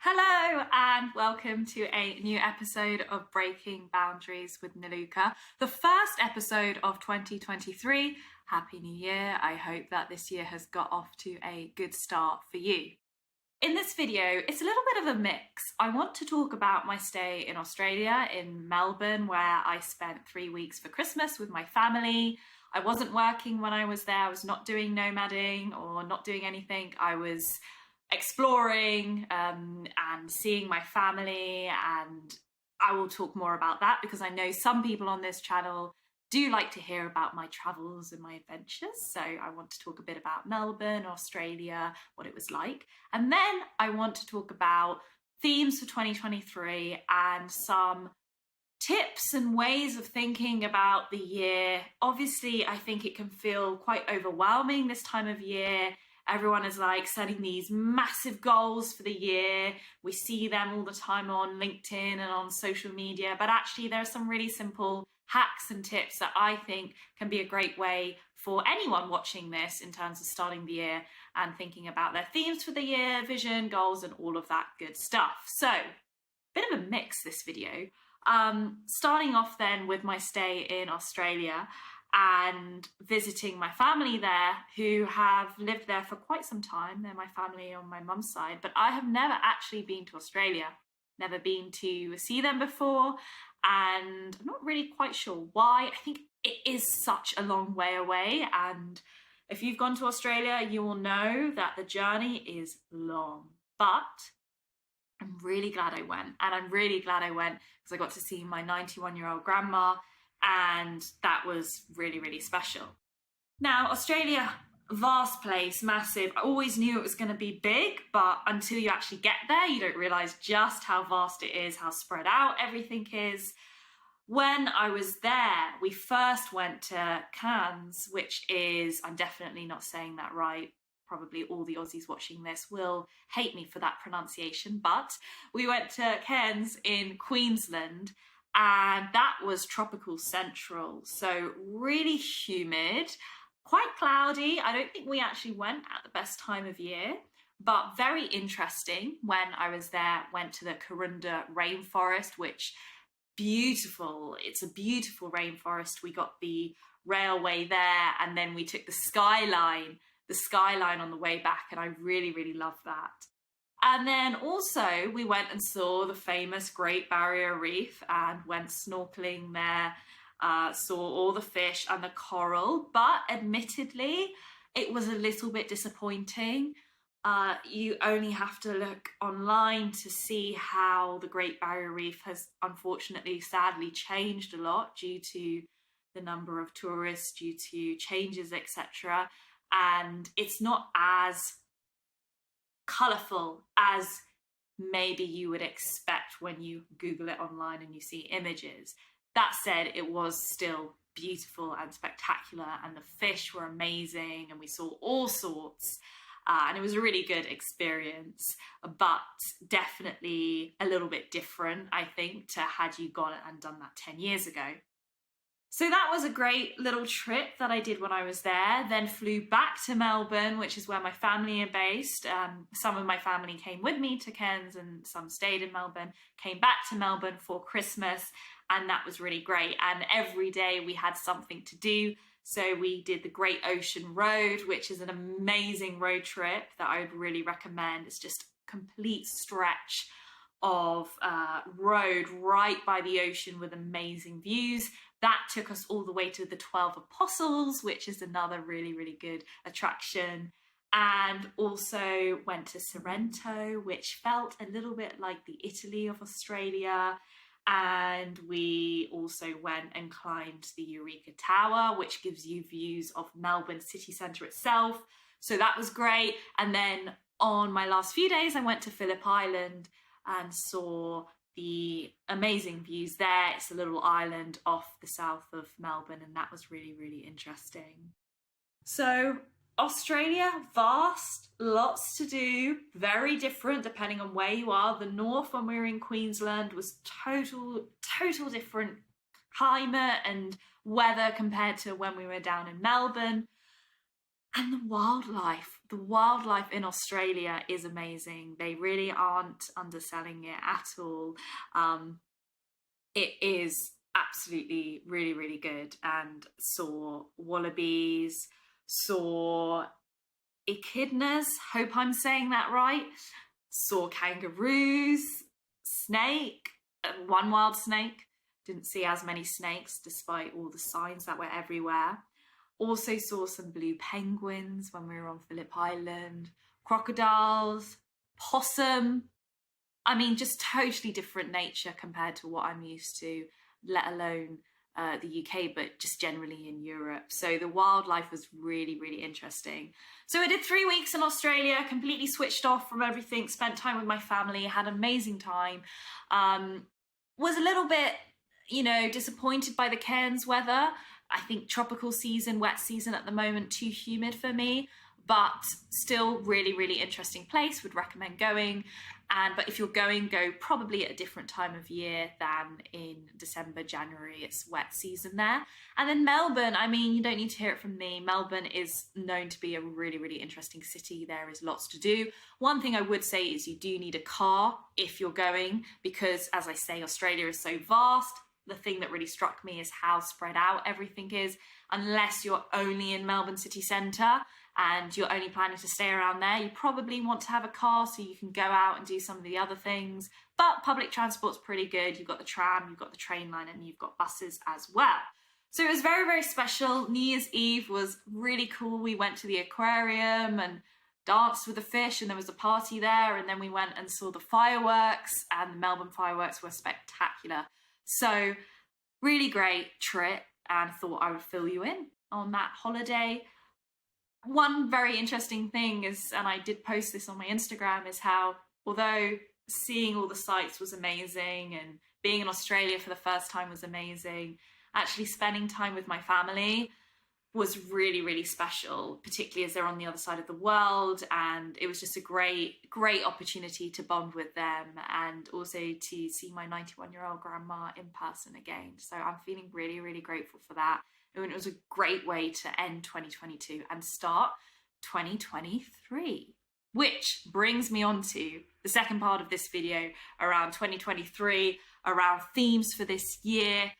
Hello and welcome to a new episode of Breaking Boundaries with Niluka, the first episode of 2023. Happy New Year. I hope that this year has got off to a good start for you. In this video, it's a little bit of a mix. I want to talk about my stay in Australia, in Melbourne, where I spent 3 weeks for Christmas with my family. I wasn't working when I was there. I was not doing nomading or not doing anything. I was exploring and seeing my family, and I will talk more about that because I know some people on this channel do like to hear about my travels and my adventures. So I want to talk a bit about Melbourne, Australia, what it was like. And then I want to talk about themes for 2023 and some tips and ways of thinking about the year. Obviously, I think it can feel quite overwhelming this time of year. Everyone is like setting these massive goals for the year. We see them all the time on LinkedIn and on social media, but actually there are some really simple hacks and tips that I think can be a great way for anyone watching this in terms of starting the year and thinking about their themes for the year, vision, goals, and all of that good stuff. So, bit of a mix this video. Starting off then with my stay in Australia and visiting my family there who have lived there for quite some time. They're my family on my mum's side, but I have never actually been to Australia, never been to see them before, and I'm not really quite sure why. I think it is such a long way away, and if you've gone to Australia, you will know that the journey is long, but I'm really glad I went, and I'm really glad I went because I got to see my 91-year-old grandma, and that was really, really special. Now, Australia, vast place, massive. I always knew it was going to be big, but until you actually get there, you don't realise just how vast it is, how spread out everything is. When I was there, we first went to Cairns, which is, I'm definitely not saying that right. Probably all the Aussies watching this will hate me for that pronunciation, but we went to Cairns in Queensland, and that was tropical central, so really humid, quite cloudy. I don't think we actually went at the best time of year, but very interesting. When I was there, went to the Kurunda rainforest, which beautiful. It's a beautiful rainforest. We got the railway there, and then we took the skyline on the way back, and I really, really love that. And then also we went and saw the famous Great Barrier Reef and went snorkeling there, saw all the fish and the coral, but admittedly it was a little bit disappointing. You only have to look online to see how the Great Barrier Reef has unfortunately, sadly changed a lot due to the number of tourists, due to changes, etc. And it's not as colourful as maybe you would expect when you Google it online and you see images. That said, it was still beautiful and spectacular, and the fish were amazing, and we saw all sorts, and it was a really good experience, but definitely a little bit different, I think, to had you gone and done that 10 years ago. So that was a great little trip that I did when I was there, then flew back to Melbourne, which is where my family are based. Some of my family came with me to Cairns and some stayed in Melbourne, came back to Melbourne for Christmas, and that was really great. And every day we had something to do. So we did the Great Ocean Road, which is an amazing road trip that I would really recommend. It's just a complete stretch of road right by the ocean with amazing views. That took us all the way to the 12 Apostles, which is another really, really good attraction. And also went to Sorrento, which felt a little bit like the Italy of Australia. And we also went and climbed the Eureka Tower, which gives you views of Melbourne city centre itself. So that was great. And then on my last few days, I went to Phillip Island and saw the amazing views there. It's a little island off the south of Melbourne, and that was really, really interesting. So Australia, vast, lots to do, very different depending on where you are. The north, when we were in Queensland, was total different climate and weather compared to when we were down in Melbourne. And the wildlife the wildlife in Australia is amazing. They really aren't underselling it at all. It is absolutely really, really good. And saw wallabies, saw echidnas, hope I'm saying that right, saw kangaroos, snake, one wild snake. Didn't see as many snakes despite all the signs that were everywhere. Also saw some blue penguins when we were on Phillip Island, crocodiles, possum. I mean, just totally different nature compared to what I'm used to, let alone the UK, but just generally in Europe. So the wildlife was really, really interesting. So I did 3 weeks in Australia, completely switched off from everything, spent time with my family, had an amazing time. Was a little bit, disappointed by the Cairns weather. I think tropical season, wet season at the moment, too humid for me, but still really, really interesting place, would recommend going. But if you're going, go probably at a different time of year than in December, January. It's wet season there. And then Melbourne, I mean, you don't need to hear it from me. Melbourne is known to be a really, really interesting city. There is lots to do. One thing I would say is you do need a car if you're going, because as I say, Australia is so vast. The thing that really struck me is how spread out everything is. Unless you're only in Melbourne city centre and you're only planning to stay around there, you probably want to have a car so you can go out and do some of the other things. But public transport's pretty good. You've got the tram, you've got the train line, and you've got buses as well. So it was very, very special. New Year's Eve was really cool. We went to the aquarium and danced with the fish, and there was a party there. And then we went and saw the fireworks, and the Melbourne fireworks were spectacular. So really great trip, and thought I would fill you in on that holiday. One very interesting thing is, and I did post this on my Instagram, is how although seeing all the sights was amazing and being in Australia for the first time was amazing, actually spending time with my family was really, really special, particularly as they're on the other side of the world. And it was just a great, great opportunity to bond with them and also to see my 91-year-old grandma in person again. So I'm feeling really, really grateful for that. And it was a great way to end 2022 and start 2023. Which brings me on to the second part of this video around 2023, around themes for this year.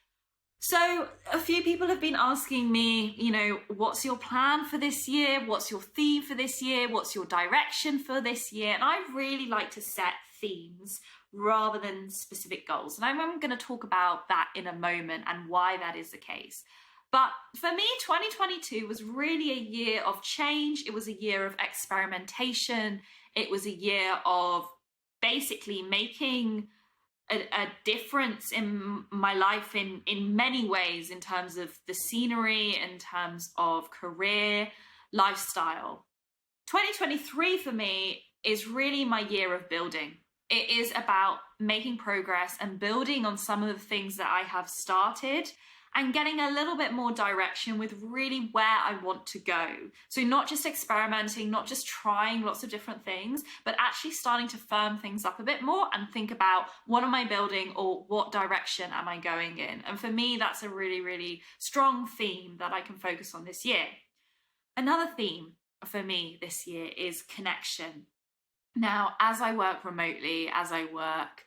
So a few people have been asking me, what's your plan for this year? What's your theme for this year? What's your direction for this year? And I really like to set themes rather than specific goals. And I'm going to talk about that in a moment and why that is the case. But for me, 2022 was really a year of change. It was a year of experimentation. It was a year of basically making a difference in my life in many ways, in terms of the scenery, in terms of career, lifestyle. 2023 for me is really my year of building. It is about making progress and building on some of the things that I have started and getting a little bit more direction with really where I want to go. So not just experimenting, not just trying lots of different things, but actually starting to firm things up a bit more and think about what am I building or what direction am I going in? And for me, that's a really, really strong theme that I can focus on this year. Another theme for me this year is connection. Now, as I work remotely, as I work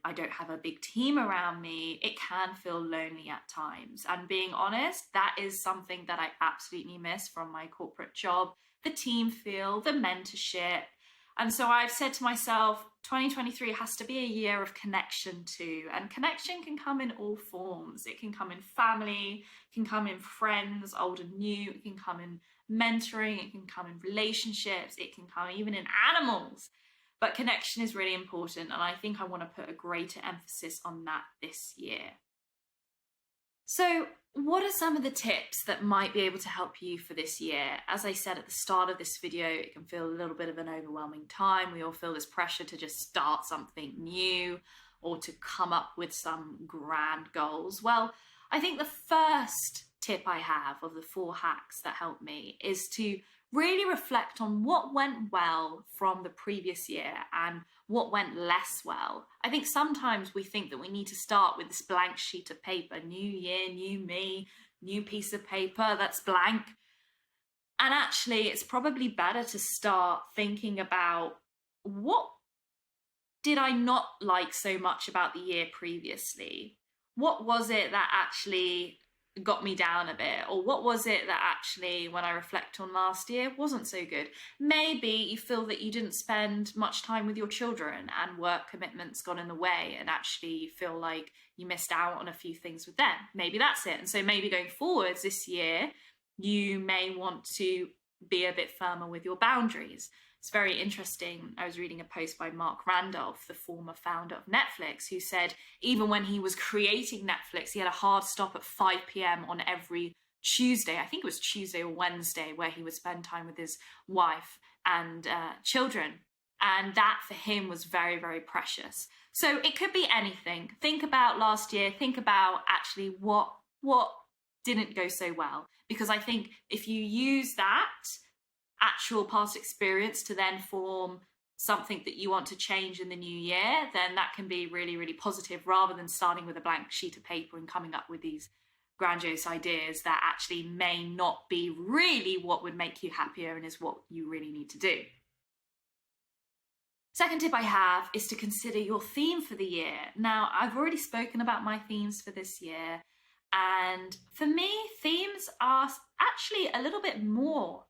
I don't have a big team around me, it can feel lonely at times. And being honest, that is something that I absolutely miss from my corporate job. The team feel, the mentorship. And so I've said to myself, 2023 has to be a year of connection too. And connection can come in all forms. It can come in family, it can come in friends, old and new, it can come in mentoring, it can come in relationships, it can come even in animals. But connection is really important, and I think I want to put a greater emphasis on that this year. So what are some of the tips that might be able to help you for this year? As I said at the start of this video, it can feel a little bit of an overwhelming time. We all feel this pressure to just start something new or to come up with some grand goals. Well, I think the first tip I have of the 4 hacks that help me is to really reflect on what went well from the previous year and what went less well. I think sometimes we think that we need to start with this blank sheet of paper, new year, new me, new piece of paper that's blank. And actually, it's probably better to start thinking about, what did I not like so much about the year previously? What was it that actually got me down a bit? Or what was it that actually, when I reflect on last year, wasn't so good? Maybe you feel that you didn't spend much time with your children and work commitments got in the way, and actually you feel like you missed out on a few things with them. Maybe that's it. And so maybe going forwards this year, you may want to be a bit firmer with your boundaries. It's very interesting. I was reading a post by Mark Randolph, the former founder of Netflix, who said even when he was creating Netflix, he had a hard stop at 5 p.m. on every Tuesday. I think it was Tuesday or Wednesday, where he would spend time with his wife and children. And that for him was very, very precious. So it could be anything. Think about last year. Think about actually what didn't go so well. Because I think if you use that actual past experience to then form something that you want to change in the new year, then that can be really, really positive, rather than starting with a blank sheet of paper and coming up with these grandiose ideas that actually may not be really what would make you happier and is what you really need to do. Second tip I have is to consider your theme for the year. Now, I've already spoken about my themes for this year, and for me, themes are actually a little bit more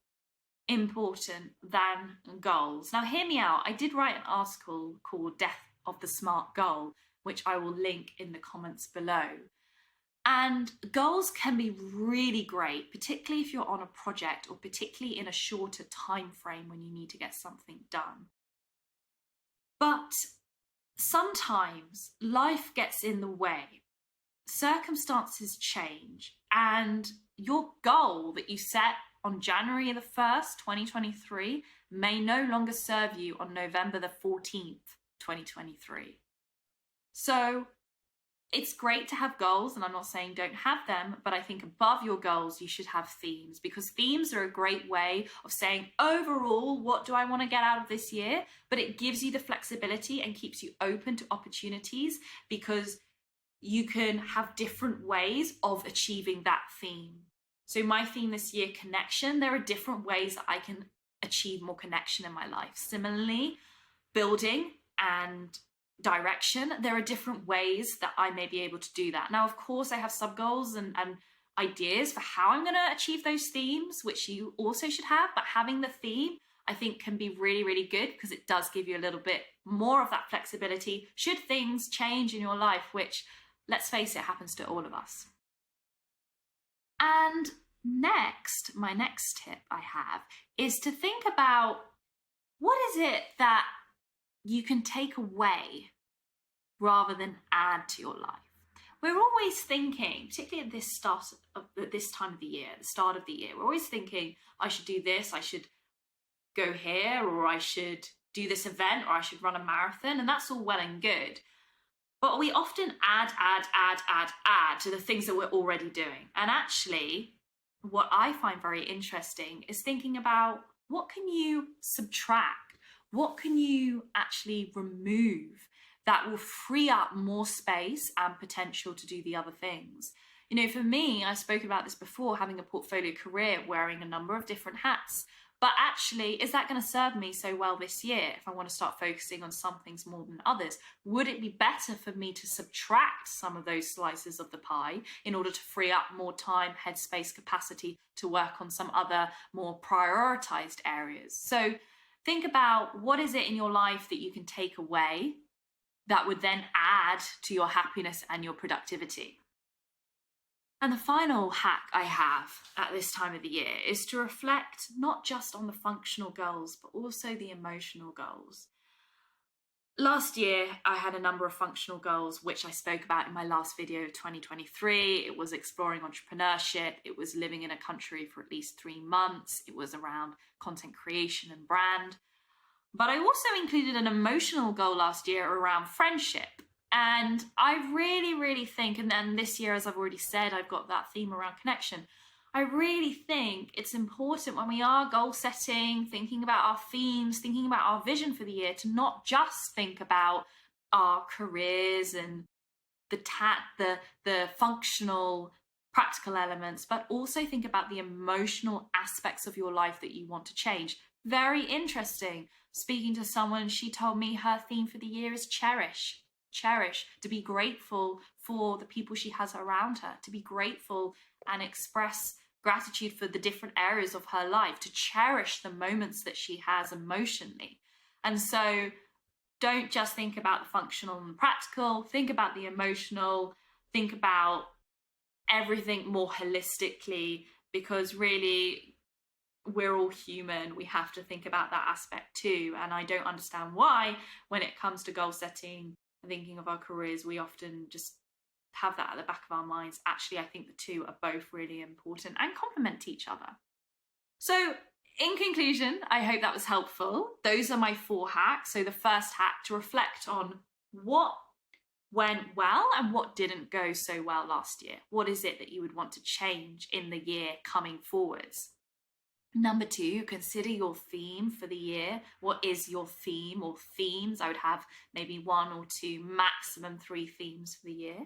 important than goals. Now, hear me out. I did write an article called Death of the Smart Goal, which I will link in the comments below. And goals can be really great, particularly if you're on a project or particularly in a shorter time frame when you need to get something done. But sometimes life gets in the way, circumstances change, and your goal that you set on January the 1st, 2023, may no longer serve you on November the 14th, 2023. So it's great to have goals, and I'm not saying don't have them, but I think above your goals, you should have themes, because themes are a great way of saying, overall, what do I want to get out of this year? But it gives you the flexibility and keeps you open to opportunities, because you can have different ways of achieving that theme. So my theme this year, connection. There are different ways that I can achieve more connection in my life. Similarly, building and direction. There are different ways that I may be able to do that. Now, of course, I have sub-goals and ideas for how I'm going to achieve those themes, which you also should have. But having the theme, I think, can be really, really good, because it does give you a little bit more of that flexibility should things change in your life, which, let's face it, happens to all of us. And next, my next tip I have is to think about, what is it that you can take away rather than add to your life? We're always thinking, particularly at this time of the year, the start of the year, we're always thinking, I should do this, I should go here, or I should do this event, or I should run a marathon, and that's all well and good. But we often add to the things that we're already doing. And actually, what I find very interesting is thinking about, what can you subtract? What can you actually remove that will free up more space and potential to do the other things? You know, for me, I spoke about this before, having a portfolio career, wearing a number of different hats. But actually, is that going to serve me so well this year if I want to start focusing on some things more than others? Would it be better for me to subtract some of those slices of the pie in order to free up more time, headspace, capacity to work on some other more prioritized areas? So think about, what is it in your life that you can take away that would then add to your happiness and your productivity? And the final hack I have at this time of the year is to reflect not just on the functional goals, but also the emotional goals. Last year, I had a number of functional goals, which I spoke about in my last video of 2023. It was exploring entrepreneurship. It was living in a country for at least 3 months. It was around content creation and brand. But I also included an emotional goal last year around friendship. And I really, really think, and then this year, as I've already said, I've got that theme around connection. I really think it's important when we are goal setting, thinking about our themes, thinking about our vision for the year, to not just think about our careers and the functional practical elements, but also think about the emotional aspects of your life that you want to change. Very interesting. Speaking to someone, she told me her theme for the year is cherish. Cherish, to be grateful for the people she has around her, to be grateful and express gratitude for the different areas of her life, to cherish the moments that she has emotionally. And so don't just think about the functional and practical, think about the emotional, think about everything more holistically, because really we're all human. We have to think about that aspect too. And I don't understand why, when it comes to goal setting and thinking of our careers, we often just have that at the back of our minds. Actually, I think the two are both really important and complement each other. So in conclusion, I hope that was helpful. Those are my 4 hacks. So the first hack, to reflect on what went well and what didn't go so well last year. What is it that you would want to change in the year coming forwards? Number 2, consider your theme for the year. What is your theme or themes? I would have maybe 1 or 2, maximum 3 themes for the year.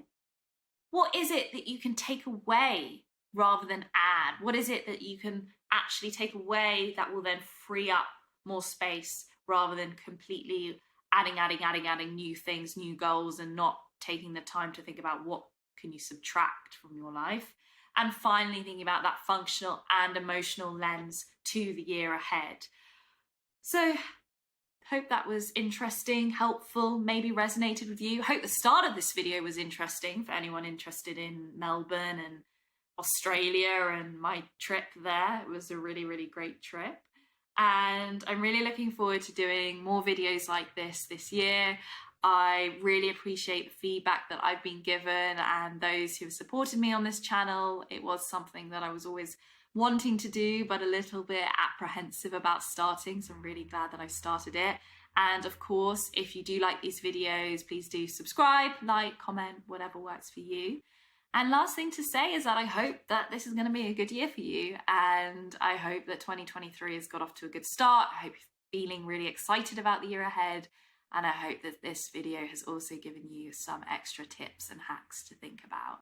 What is it that you can take away rather than add? What is it that you can actually take away that will then free up more space rather than completely adding new things, new goals, and not taking the time to think about what can you subtract from your life? And finally, thinking about that functional and emotional lens to the year ahead. So hope that was interesting, helpful, maybe resonated with you. Hope the start of this video was interesting for anyone interested in Melbourne and Australia and my trip there. It was a really, really great trip. And I'm really looking forward to doing more videos like this year. I really appreciate the feedback that I've been given and those who have supported me on this channel. It was something that I was always wanting to do, but a little bit apprehensive about starting. So I'm really glad that I started it. And of course, if you do like these videos, please do subscribe, like, comment, whatever works for you. And last thing to say is that I hope that this is going to be a good year for you. And I hope that 2023 has got off to a good start. I hope you're feeling really excited about the year ahead. And I hope that this video has also given you some extra tips and hacks to think about.